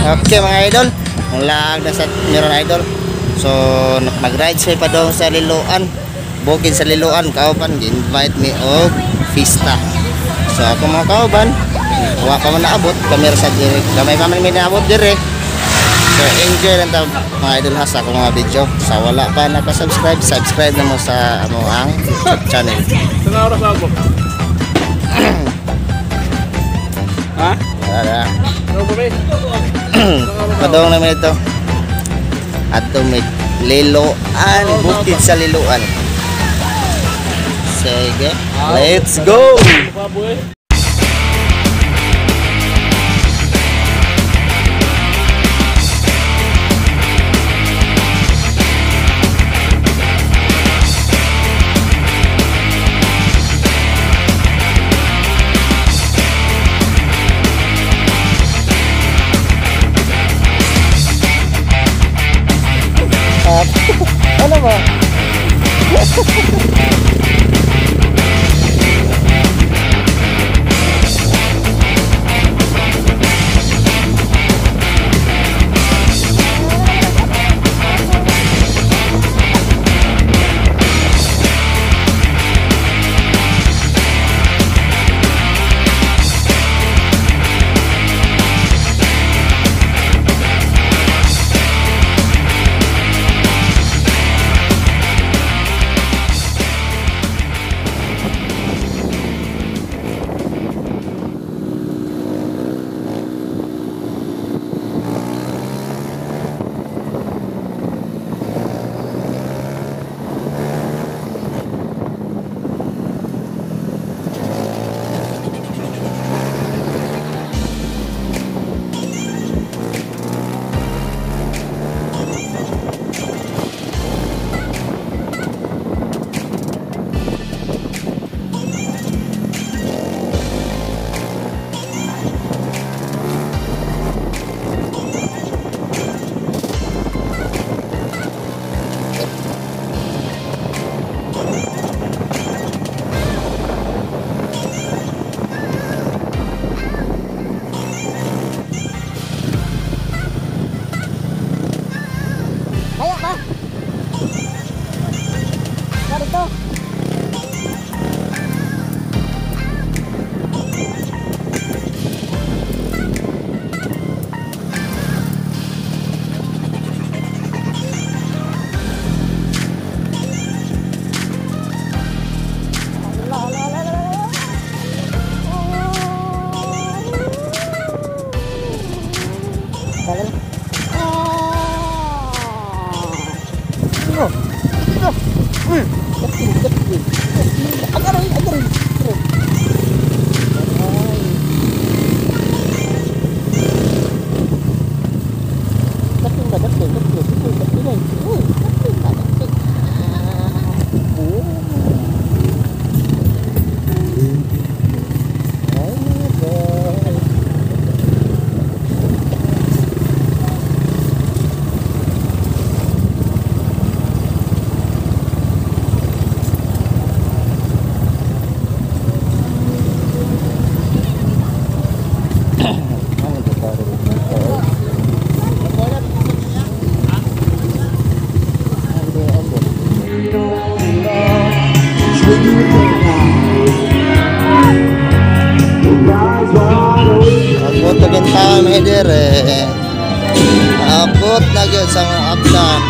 Okay mga idol, ang lag na sa meron idol. So mag-ride siya pa doon sa Liloan, bukid sa Liloan, kauban invite me og Fiesta. So ako mga kauban, wa ka man naabot, kamera sa dire, kamay pa man may naabot dire. So enjoy lang ta mga idol ha sa akong mga video. Sa wala pa naka-subscribe, subscribe na mo sa ang YouTube channel. Tengah oras ako. Ha? Wala. Ano ba may? Padong naman ito. Ato may Liloan, bukid sa Liloan. Sige, let's go! Ano ba? Kaya ka? Dito. Abot na gin taon mga dire. Abot na gin sa mga abdan.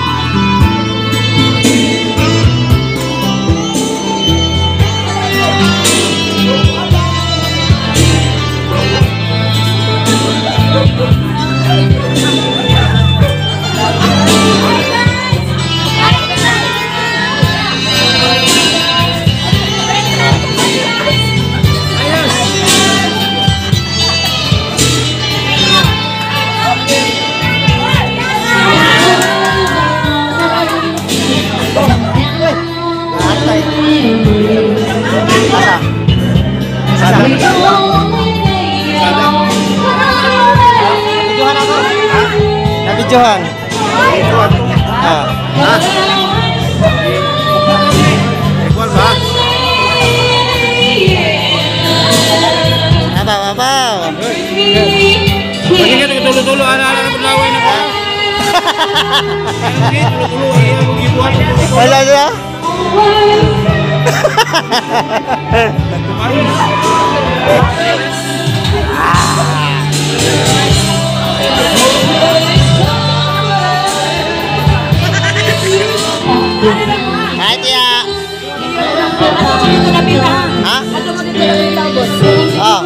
Nabidyohan. Igual ba? Abaw, abaw. Sige ka tulo-tulo ana-ana na pulaway na ka. Sige tulo-tulo ay gibuhat. Wala na. Hai Tia. Ha? Oh.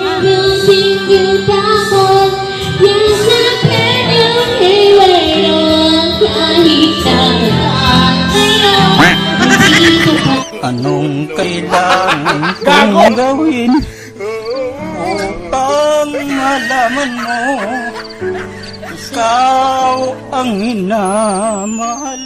Anong kailangan kong gawin upang malaman mo ikaw ang hinamahal?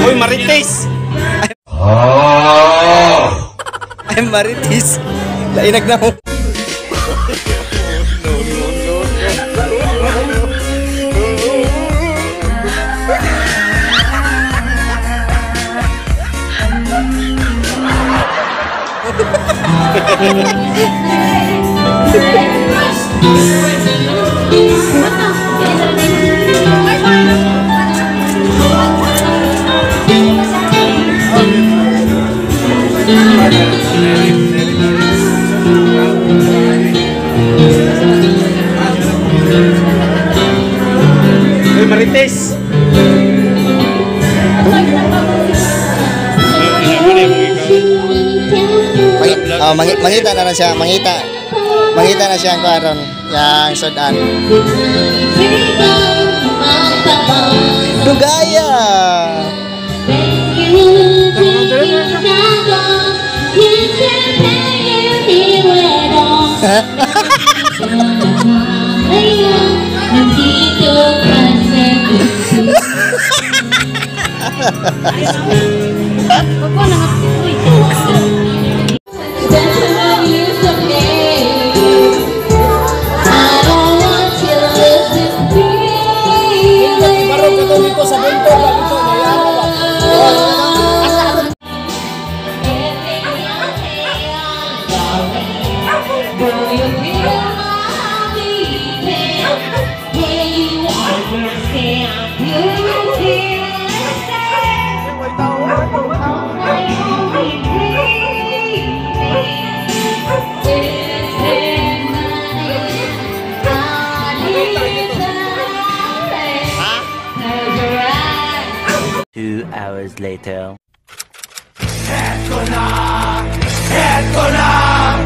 Uy, Marites! Ay, Marites! Lainag na mo. Uy, Marites. Mangita na siya, mangita. Mangita na siya ang karon, yang sudan. Dugaya. Hours later. Head ko na